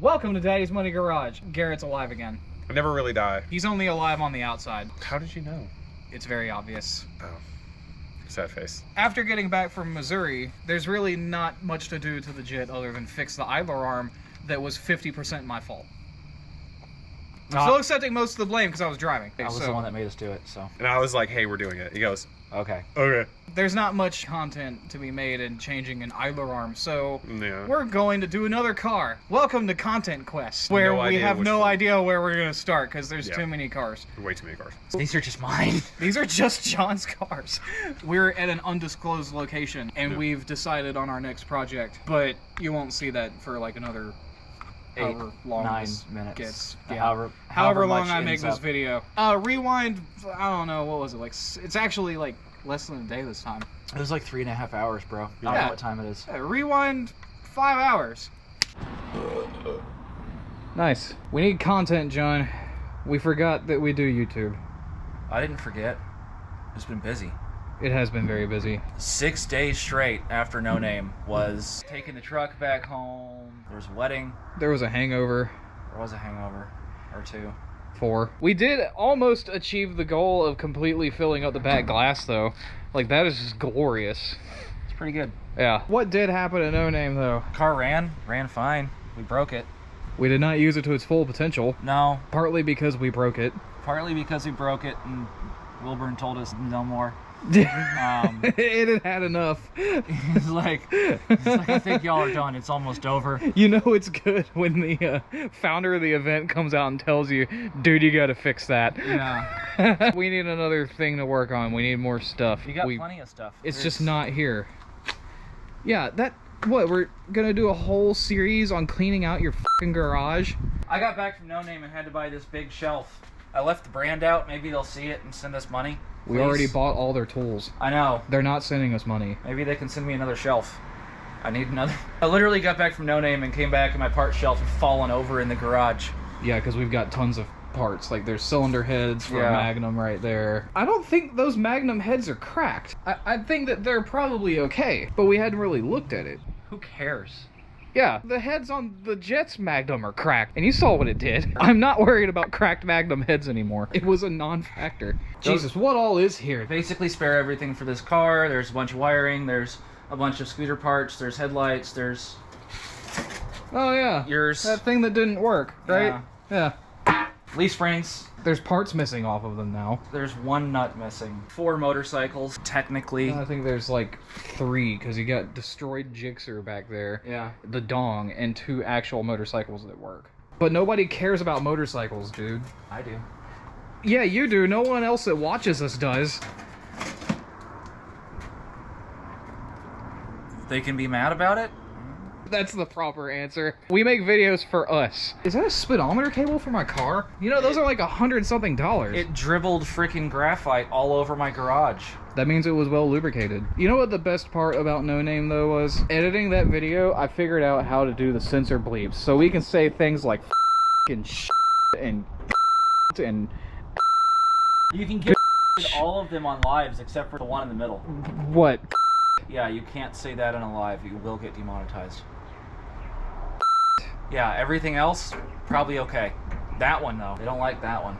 Welcome to Daddy's Money Garage. Garrett's alive again. I never really die. He's only alive on the outside. How did you know? It's very obvious. Oh. Sad face. After getting back from Missouri, there's really not much to do to the JIT other than fix the idler arm that was 50% my fault. I'm still accepting most of the blame because I was driving. I was the one that made us do it, so. And I was like, hey, we're doing it. He goes, Okay. okay. There's not much content to be made in changing an idler arm, so Yeah. we're going to do another car. Welcome to Contentquest, where we have no idea where we're going to start because there's too many cars. Way too many cars. These are just mine. These are just John's cars. We're at an undisclosed location, and we've decided on our next project, but you won't see that for like another 9 minutes. Gets. However long much I make ends this up. video. Rewind, I don't know, what was it, like, it's actually like less than a day this time. It was like 3.5 hours, bro. I don't know what time it is. Rewind 5 hours. Nice. We need content, John. We forgot that we do YouTube. I didn't forget. It's been busy. It has been very busy. 6 days straight after No Name was taking the truck back home. There was a wedding. There was a hangover. There was a hangover or two. 4. We did almost achieve the goal of completely filling up the back glass, though. Like, that is just glorious. It's pretty good. Yeah. What did happen at No Name, though? Car ran fine. We broke it. We did not use it to its full potential. No. Partly because we broke it. Partly because we broke it and Wilburn told us no more. It had had enough. He's like, I think y'all are done. It's almost over. You know it's good when the founder of the event comes out and tells you, dude, you gotta fix that. Yeah. We need another thing to work on. We need more stuff. You got plenty of stuff. It's just not here. Yeah, we're gonna do a whole series on cleaning out your fucking garage? I got back from No Name and had to buy this big shelf. I left the brand out. Maybe they'll see it and send us money. We already bought all their tools. I know. They're not sending us money. Maybe they can send me another shelf. I need another. I literally got back from No Name and came back and my part shelf had fallen over in the garage. Yeah, because we've got tons of parts. Like, there's cylinder heads for a Magnum right there. I don't think those Magnum heads are cracked. I think that they're probably okay, but we hadn't really looked at it. Who cares? Yeah, the heads on the Jet's Magnum are cracked, and you saw what it did. I'm not worried about cracked Magnum heads anymore. It was a non-factor. Jesus, what all is here? Basically spare everything for this car. There's a bunch of wiring. There's a bunch of scooter parts. There's headlights. There's... Oh, yeah. Yours. That thing that didn't work, right? Yeah. Leaf springs. There's parts missing off of them now. There's one nut missing. 4 motorcycles, technically. I think there's like 3, because you got destroyed Gixxer back there. Yeah. The Dong, and 2 actual motorcycles that work. But nobody cares about motorcycles, dude. I do. Yeah, you do. No one else that watches us does. They can be mad about it? That's the proper answer. We make videos for us. Is that a speedometer cable for my car? You know, those are like $100-something. It dribbled freaking graphite all over my garage. That means it was well lubricated. You know what the best part about No Name, though, was? Editing that video, I figured out how to do the censor bleeps. So we can say things like and and You can get all of them on lives except for the one in the middle. what? Yeah, you can't say that on a live. You will get demonetized. Yeah, everything else, probably okay. That one, though. They don't like that one.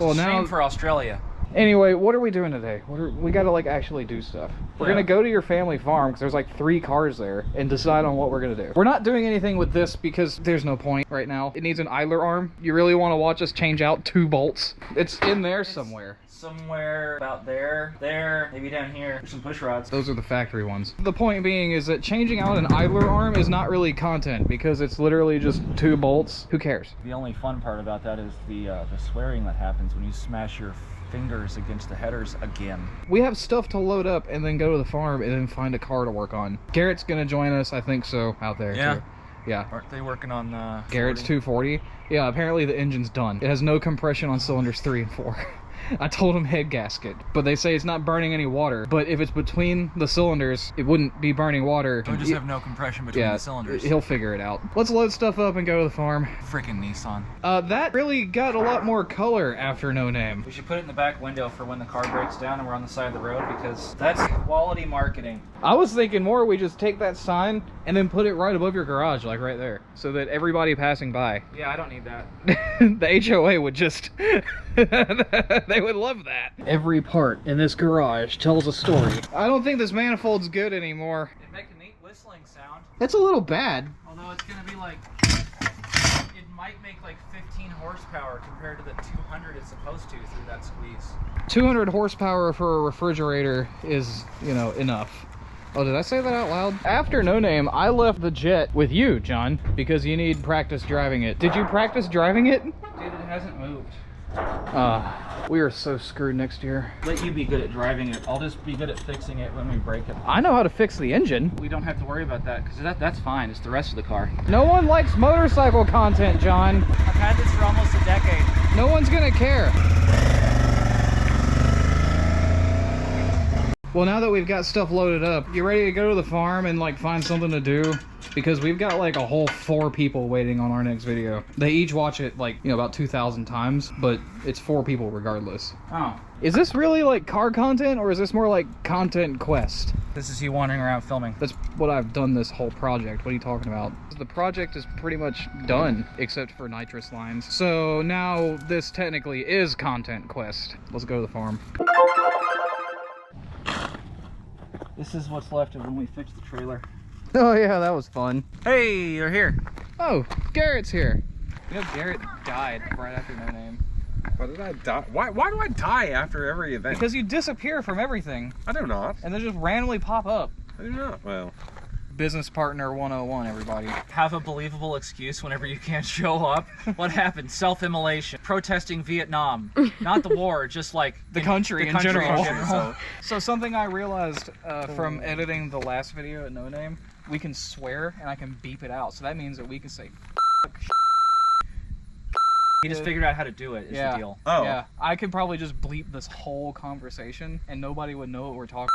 Well, It's a now... shame for Australia. Anyway, what are we doing today? We gotta, like, actually do stuff. We're gonna go to your family farm, because there's, like, 3 cars there, and decide on what we're gonna do. We're not doing anything with this, because there's no point right now. It needs an idler arm. You really want to watch us change out 2 bolts? It's in there somewhere. Somewhere about there, maybe down here. There's some push rods. Those are the factory ones. The point being is that changing out an idler arm is not really content, because it's literally just 2 bolts. Who cares? The only fun part about that is the swearing that happens when you smash your fingers against the headers again. We have stuff to load up and then go to the farm and then find a car to work on. Garrett's gonna join us, I think so, out there too. Yeah. Aren't they working on Garrett's 240? Yeah, apparently the engine's done. It has no compression on cylinders 3 and 4. I told him head gasket, but they say it's not burning any water. But if it's between the cylinders, it wouldn't be burning water. It would just have no compression between the cylinders. He'll figure it out. Let's load stuff up and go to the farm. Freaking Nissan. That really got a lot more color after No Name. We should put it in the back window for when the car breaks down and we're on the side of the road, because that's quality marketing. I was thinking more we just take that sign and then put it right above your garage, like right there, so that everybody passing by. Yeah, I don't need that. The HOA would just... they would love that. Every part in this garage tells a story. I don't think this manifold's good anymore. It'd make a neat whistling sound. It's a little bad. Although it's gonna be like... It might make like 15 horsepower compared to the 200 it's supposed to through that squeeze. 200 horsepower for a refrigerator is, you know, enough. Oh, did I say that out loud? After No Name, I left the Jet with you, John, because you need practice driving it. Did you practice driving it? Dude, it hasn't moved. We are so screwed next year. Let you be good at driving it. I'll just be good at fixing it when we break it. I know how to fix the engine. We don't have to worry about that, because that's fine. It's the rest of the car. No one likes motorcycle content, John. I've had this for almost a decade. No one's gonna care. Well, now that we've got stuff loaded up, you ready to go to the farm and like find something to do? Because we've got like a whole 4 people waiting on our next video. They each watch it like, you know, about 2,000 times, but it's 4 people regardless. Oh. Is this really like car content, or is this more like Contentquest? This is you wandering around filming. That's what I've done this whole project. What are you talking about? The project is pretty much done, except for nitrous lines. So now this technically is Contentquest. Let's go to the farm. This is what's left of when we fix the trailer. Oh yeah, that was fun. Hey, you're here. Oh, Garrett's here. You know, Garrett died right after No Name. Why did I die? Why do I die after every event? Because you disappear from everything. I do not. And they just randomly pop up. I do not. Well, Business partner 101, everybody. Have a believable excuse whenever you can't show up. What happened? Self-immolation. Protesting Vietnam. Not the war, just like... The country in general. so So something I realized from editing the last video at No Name, we can swear and I can beep it out. So that means that we can say he just figured out how to do it, is the deal. Oh. Yeah, I could probably just bleep this whole conversation and nobody would know what we're talking.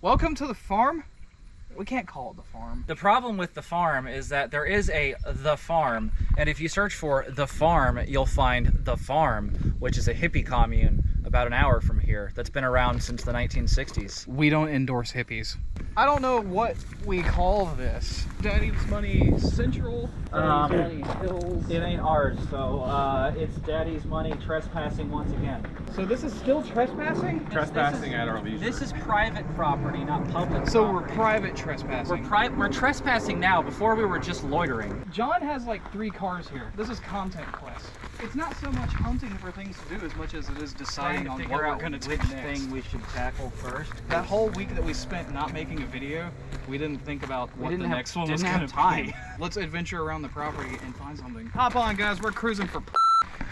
Welcome to the farm. We can't call it the farm. The problem with the farm is that there is The Farm, and if you search for The Farm, you'll find The Farm, which is a hippie commune about an hour from here that's been around since the 1960s. We don't endorse hippies. I don't know what we call this. Daddy's Money Central? Daddy's Money Hills? It ain't ours, so it's Daddy's money trespassing once again. So this is still trespassing? trespassing at our leisure. This is private property, not public So property. we're private trespassing. We're trespassing now. Before we were just loitering. John has like 3 cars here. This is Contentquest. It's not so much hunting for things to do as much as it is deciding on what we're going to do which next. thing we should tackle first. That whole week that we spent not making a video, we didn't think about what the next one was didn't going have to time. be. Let's adventure around the property and find something. Hop on, guys. We're cruising for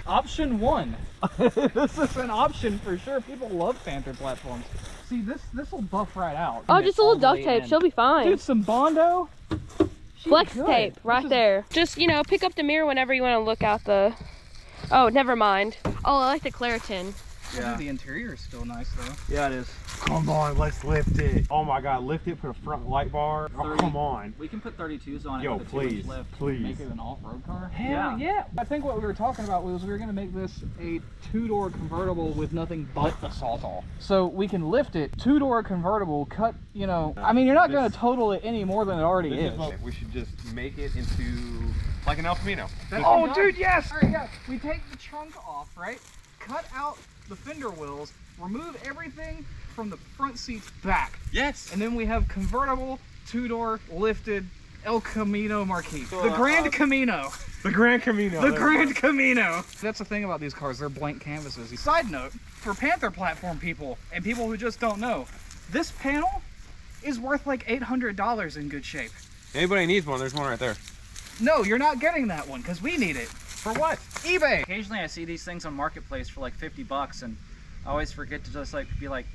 Option 1. This is an option for sure. People love Panther platforms. See, this will buff right out. Oh, just a little duct tape. She'll be fine. Dude, some Bondo. Flex good. tape right there. Just, you know, pick up the mirror whenever you want to look out the... Oh, never mind. Oh, I like the Claritin. Yeah. The interior is still nice though. Yeah, it is. Come on, let's lift it. Oh my god, lift it, put a front light bar. Oh, 30. come on. We can put 32s on it. Yo, with a 2-inch please, lift. please. Make it an off-road car? Yeah. Hell yeah. I think what we were talking about was we were going to make this a 2-door convertible with nothing but the Saltall. So we can lift it, 2-door convertible, cut, you know, I mean, you're not going to total it any more than it already is. We should just make it into like an El Camino. Oh, dude, yes! All right, yeah. We take the trunk off, right? Cut out the fender wheels, remove everything from the front seats back. Yes. And then we have convertible, 2-door, lifted El Camino Marquis. The Grand Camino. The Grand Camino. The Grand Camino. That's the thing about these cars, they're blank canvases. Side note, for Panther platform people and people who just don't know, this panel is worth like $800 in good shape. Anybody needs one, there's one right there. No, you're not getting that one because we need it. For what? eBay. Occasionally I see these things on Marketplace for like 50 bucks and I always forget to just like be like,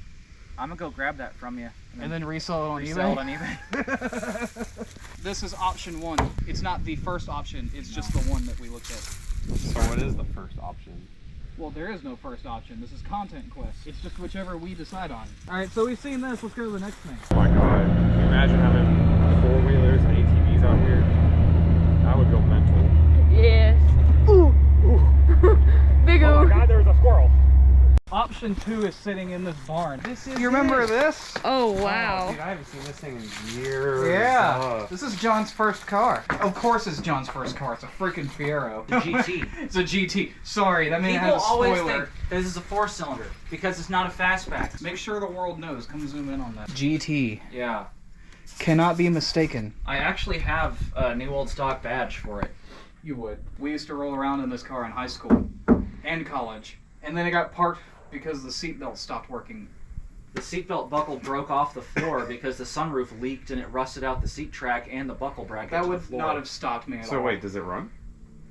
I'm gonna go grab that from you. And then resell it on resell eBay. it on eBay. this is option 1. It's not the first option, it's just the one that we looked at. So what is the first option? Well, there is no first option. This is Contentquest. It's just whichever we decide on. All right, so we've seen this. Let's go to the next thing. Oh my god. Can you imagine having 4-wheelers and ATVs out here? I would go mental. Yes. Ooh. Big Oh ooh. my god, there was a squirrel. Option 2 is sitting in this barn. This is You remember this? Oh, Oh, wow. dude, I haven't seen this thing in years. Yeah. This is John's first car. Of course it's John's first car. It's a freaking Fiero. The GT. It's a GT. Sorry, that means it People has a always spoiler. think this is a 4-cylinder because it's not a fastback. Make sure the world knows. Come zoom in on that. GT. Yeah. Cannot be mistaken. I actually have a new old stock badge for it. You would. We used to roll around in this car in high school and college. And then it got parked because the seatbelt stopped working. The seatbelt buckle broke off the floor because the sunroof leaked and it rusted out the seat track and the buckle bracket That to the would floor. not have stopped me at all. So wait, does it run?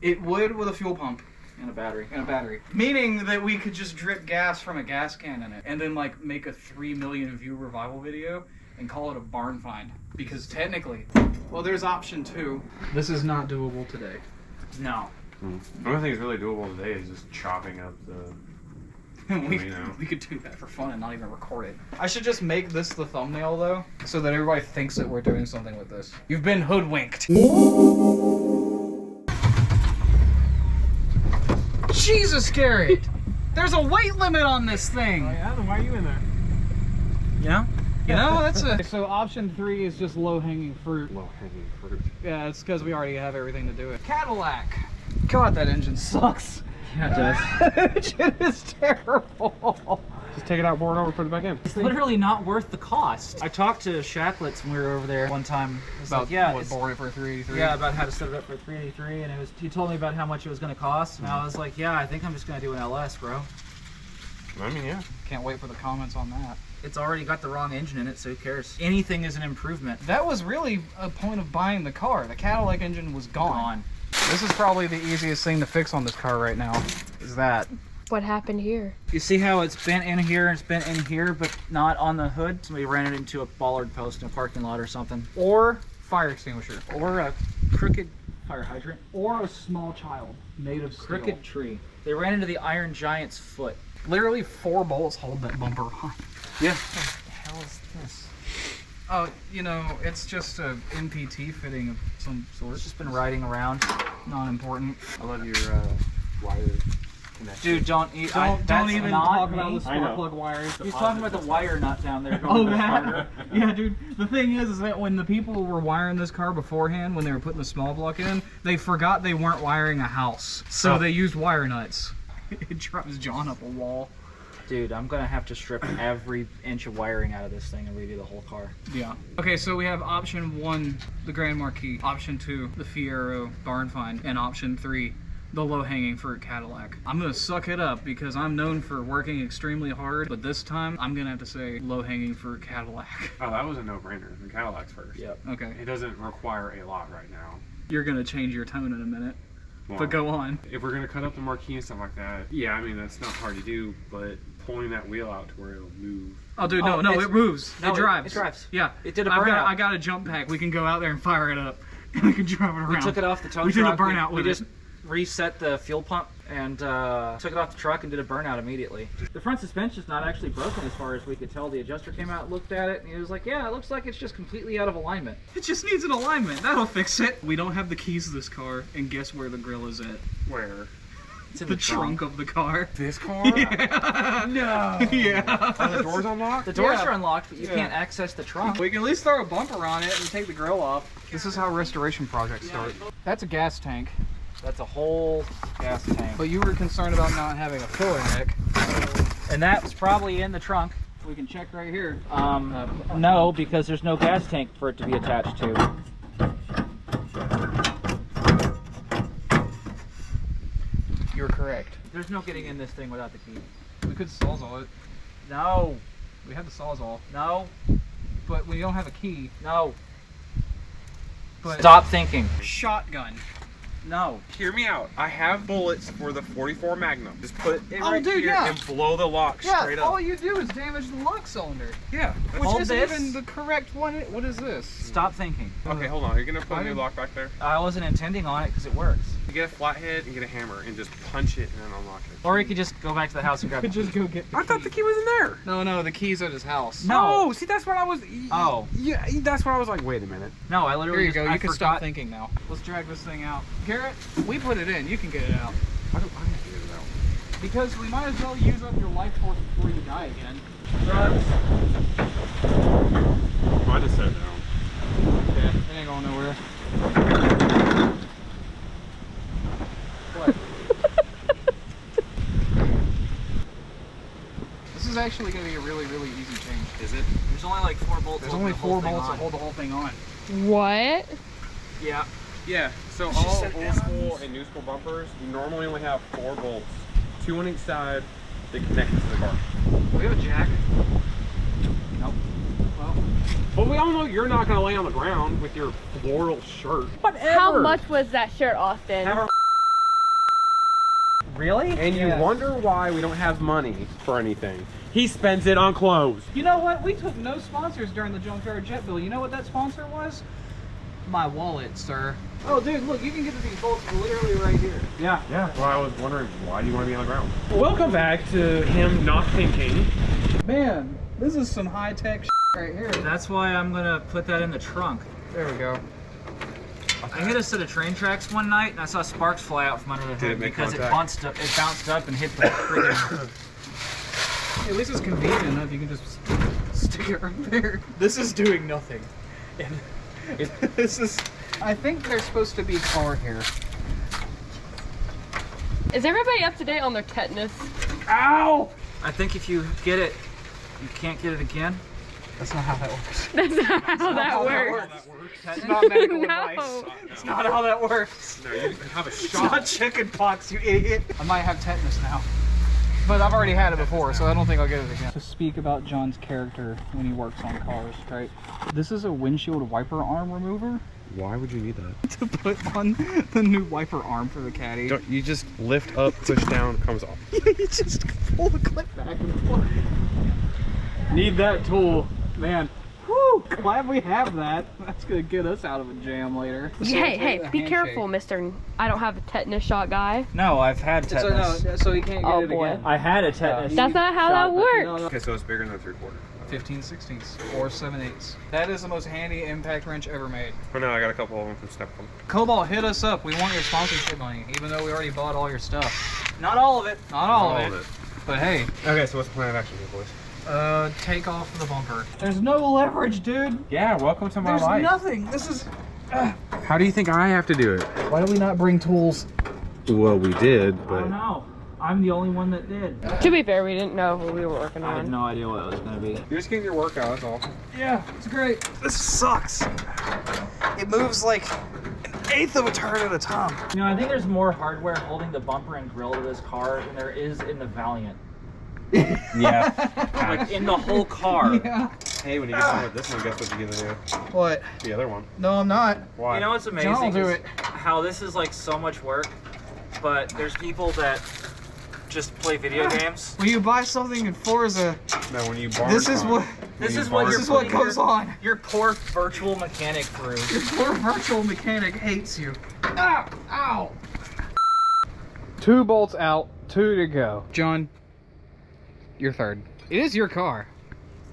It would with a fuel pump And a battery. and a battery. Meaning that we could just drip gas from a gas can in it and then like make a 3 million view revival video and call it a barn find. Because technically, well, there's option 2. This is not doable today. No. The only thing that's really doable today is just chopping up the... we could do that for fun and not even record it. I should just make this the thumbnail though, so that everybody thinks that we're doing something with this. You've been hoodwinked. Jesus, Gary! There's a weight limit on this thing! Oh yeah? Then why are you in there? Yeah? You know, that's a... So option 3 is just low-hanging fruit. Low-hanging fruit. Yeah, it's because we already have everything to do it. Cadillac! God, that engine sucks. Yeah, it does. That engine is terrible. Just take it out, board over, put it back in. It's literally not worth the cost. I talked to Shacklets when we were over there one time. It's About like, yeah, what, it's- board it for 383? yeah, about how to set it up for 383, and he told me about how much it was going to cost, and I was like, yeah, I think I'm just going to do an LS, bro. I mean, yeah. Can't wait for the comments on that. It's already got the wrong engine in it, so who cares? Anything is an improvement. That was really a point of buying the car. The Cadillac engine was gone. This is probably the easiest thing to fix on this car right now, is that. What happened here? You see how it's bent in here and it's bent in here, but not on the hood? Somebody ran it into a bollard post in a parking lot or something. Or fire extinguisher. Or a crooked fire hydrant. Or a small child made of steel. Crooked tree. They ran into the Iron Giant's foot. Literally 4 bolts hold that bumper on. Yeah. What the hell is this? Oh, you know, it's just a NPT fitting of some sort. It's just been riding around. Not important. I love your wire connection. Dude, don't Don't that's even not talk me. about the I spark know. plug wires. He's talking about the wire nut down there. Oh, that? Yeah, dude. The thing is that when the people were wiring this car beforehand, when they were putting the small block in, they forgot they weren't wiring a house. So Oh. they used wire nuts. It drives John up a wall. Dude, I'm gonna have to strip every inch of wiring out of this thing and redo the whole car. Yeah. Okay, so we have option 1, the Grand Marquis. Option 2, the Fiero barn find. And option 3, the low-hanging fruit Cadillac. I'm gonna suck it up because I'm known for working extremely hard, but this time I'm gonna have to say low-hanging fruit Cadillac. Oh, that was a no-brainer. The Cadillac's first. Yep. Okay. It doesn't require a lot right now. You're gonna change your tone in a minute, Well, but go on. if we're gonna cut up the marquee and stuff like that, yeah, I mean that's not hard to do, but pulling that wheel out to where it'll move. Oh, dude, Oh, no, it's- it moves. no, it drives. it drives. Yeah. It did a I've got, burnout. I got a jump pack. We can go out there and fire it up. And we can drive it around. We took it off the tow We did a truck. burnout we with just it. reset the fuel pump and took it off the truck and did a burnout immediately. The front suspension's not actually broken as far as we could tell. The adjuster came out, looked at it, and he was like, yeah, it looks like it's just completely out of alignment. It just needs an alignment. That'll fix it. We don't have the keys to this car, and guess where the grill is at? Where? It's in The trunk of the car. This car? Yeah. No. Yeah. Are the doors unlocked? The doors Yeah. are unlocked, but you Yeah. can't access the trunk. We can at least throw a bumper on it and take the grill off. This is how restoration projects start. That's a gas tank. That's a whole gas tank. But you were concerned about not having a filler neck. And that was probably in the trunk. We can check right here. No, because there's no gas tank for it to be attached to. You're correct. There's no getting in this thing without the key. We could sawzall it. No, We have the sawzall. no, But we don't have a key. no. But Stop thinking. shotgun. No. Hear me out. I have bullets for the 44 Magnum. Just put it right dude, here yeah. and blow the lock straight up. all you do is damage the lock cylinder. Yeah. Which Hold isn't this. even the correct one. What is this? Stop thinking. Okay, hold on. You're gonna put a new lock back there. I wasn't intending on it because it works. You get a flathead and get a hammer and just punch it and then unlock it. Or you could just go back to the house and grab it. Just go get I thought the key was in there. No, the key's at his house. No. Oh, see, that's what I was. Oh. Yeah, that's what I was like. Wait a minute. No, I Here literally you go. I You can forgot. stop thinking now. Let's drag this thing out. Garrett, we put it in. You can get it out. Why do I have to get it out? Because we might as well use up your life force before you die again. I just set it down. Yeah, it ain't going nowhere. What? This is actually going to be a really, really easy change. Is it? There's only like 4 bolts. There's holding only the whole 4 thing bolts on. that hold the whole thing on. What? Yeah. Yeah. So She all said old that. school and new school bumpers, you normally only have 4 bolts, 2 on each side. They connect to the car. We have a jack. Nope. Well, But we all know you're not gonna lay on the ground with your floral shirt. How much was that shirt, Austin? Really? And you wonder why we don't have money for anything. He spends it on clothes. you know what? We took no sponsors during the Junkyard Jet Bill. You know what that sponsor was? My wallet, sir. Oh, dude, look, you can get to these bolts literally right here. Yeah. Well, I was wondering, why do you want to be on the ground? Welcome back to him not thinking. Man, this is some high-tech right here. That's why I'm gonna put that in the trunk. There we go. I hit a set of train tracks one night and I saw sparks fly out from under the Did hood it make because contact? it bounced up and hit the freaking. At least it's convenient enough. You can just stick it right there. This is doing nothing. And this is... I think there's supposed to be a car here. Is everybody up to date on their tetanus? Ow! I think if you get it, you can't get it again. That's not how that works. That's not how that works. It's not medical No. advice. It's not how that works. No, you have a It's shot. not chicken pox, you idiot. I might have tetanus now. But I've already had it before, so I don't think I'll get it again. To speak about John's character when he works on cars, right? This is a windshield wiper arm remover Why would you need that? to put on the new wiper arm for the Caddy. Don't you just lift up, push down, comes off. You just pull the clip back and forth. Need that tool, man. Whew, glad we have that. That's gonna get us out of a jam later. Hey, be careful, Mr. I don't have a tetanus shot guy. No, I've had tetanus. So he can't get Oh, it boy. again. I had a tetanus. That's not how that works. Okay, so it's bigger than a 3/4. 15/16 or 7/8. That is the most handy impact wrench ever made. Oh no, I got a couple of them from Stepcom. Cobalt, hit us up. We want your sponsorship money, even though we already bought all your stuff. Not all of it. Not all of it, but hey. Okay, so what's the plan of action here, boys? Take off the bumper. There's no leverage, dude. Yeah, welcome to my There's life. nothing. This is... How do you think I have to do it? Why do we not bring tools? Well, we did, I but don't know. I'm the only one that did. To be fair, we didn't know what we were working I had on. no idea what it was gonna be. you're just getting your workout, that's all. Yeah, it's great. This sucks. It moves like an eighth of a turn at a time. You know, I think there's more hardware holding the bumper and grill to this car than there is in the Valiant. Yeah. Like in the whole car. Yeah. Hey, when you get done with this one, guess what you're gonna do? What? The other one. No, I'm not. Why? You know what's amazing John will do is it. how this is like so much work, but there's people that just play video games. When you buy something in Forza, no, when you bar this is what This is what this is what goes on. your poor virtual mechanic through. Your poor virtual mechanic hates you. Ow! Ow! 2 bolts out, 2 to go. John, you're third. It is your car.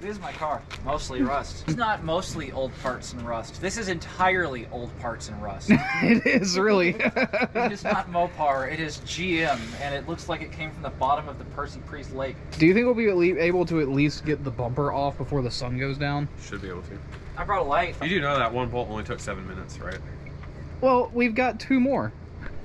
It is my car. Mostly rust. It's not mostly old parts and rust. This is entirely old parts and rust. It is really. It is not Mopar, it is GM, and it looks like it came from the bottom of the Percy Priest Lake. Do you think we'll be able to at least get the bumper off before the sun goes down? Should be able to. I brought a light. You do know that one bolt only took 7 minutes, right? Well, we've got 2 more.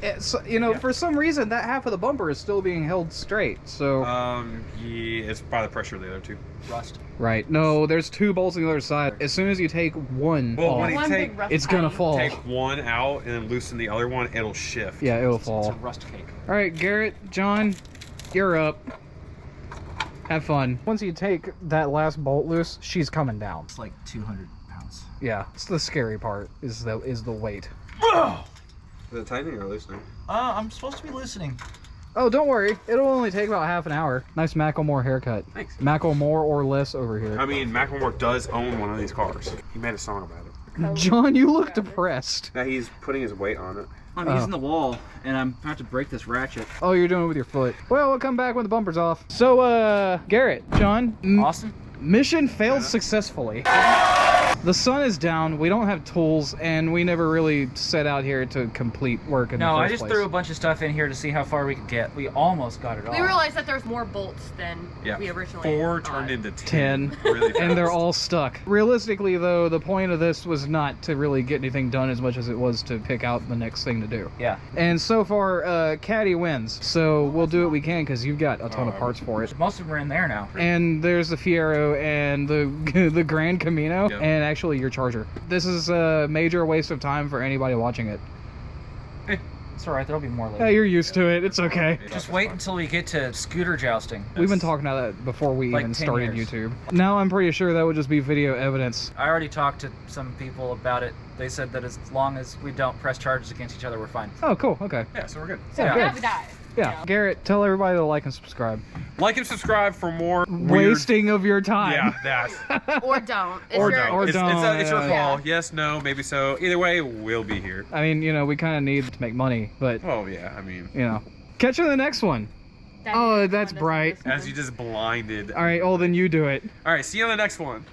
It's, you know, Yeah. for some reason, that half of the bumper is still being held straight, so... Yeah, it's by the pressure of the other two. Rust. Right. No, there's 2 bolts on the other side. As soon as you take one Well, off, when you One take- big rough it's gonna patty. fall. Take one out and then loosen the other one, it'll shift. Yeah, it'll It's fall. a rust cake. All right, Garrett, John, you're up. Have fun. Once you take that last bolt loose, she's coming down. It's like 200 pounds. Yeah, it's the scary part is the weight. Is it tightening or loosening? I'm supposed to be loosening. Oh, don't worry. It'll only take about half an hour. Nice Macklemore haircut. Thanks. Macklemore or less over here. I mean, Macklemore does own one of these cars. He made a song about it. John, you look depressed. Now he's putting his weight on it. I'm using the wall, and I'm about to break this ratchet. Oh, you're doing it with your foot. Well, we'll come back when the bumper's off. So, Garrett, John. Austin? Mission failed successfully. The sun is down, we don't have tools, and we never really set out here to complete work in the first No, I just place. threw a bunch of stuff in here to see how far we could get. We almost got it all. We realized that there's more bolts than we originally 4 thought. turned into 10, really fast. and they're all stuck. Realistically, though, the point of this was not to really get anything done as much as it was to pick out the next thing to do. Yeah. And so far, Caddy wins, so we'll do what we can because you've got a ton of parts for it. Most of them are in there now. And there's the Fiero and the Grand Camino, Yep. and actually your Charger. This is a major waste of time for anybody watching it. It's alright, there'll be more later. Yeah, you're used to it. It's okay. Just wait until we get to scooter jousting. We've been talking about that before we Like even 10 started years. YouTube. Now I'm pretty sure that would just be video evidence. I already talked to some people about it. They said that as long as we don't press charges against each other, we're fine. Oh, cool. Okay. Yeah, so we're good. Yeah, Yeah. good. Die. Yeah. Garrett, tell everybody to like and subscribe. Like and subscribe for more weird... Wasting of your time. Yeah, that. Or don't. It's Or your- don't. Or It's don't, it's your yeah. call. Yes, no, maybe so. Either way, we'll be here. I mean, you know, we kind of need to make money, but, Oh, yeah, I mean... you know. Catch you in the next one. That Oh, is that's one bright. As you just blinded. All right, well, then you do it. All right, see you on the next one.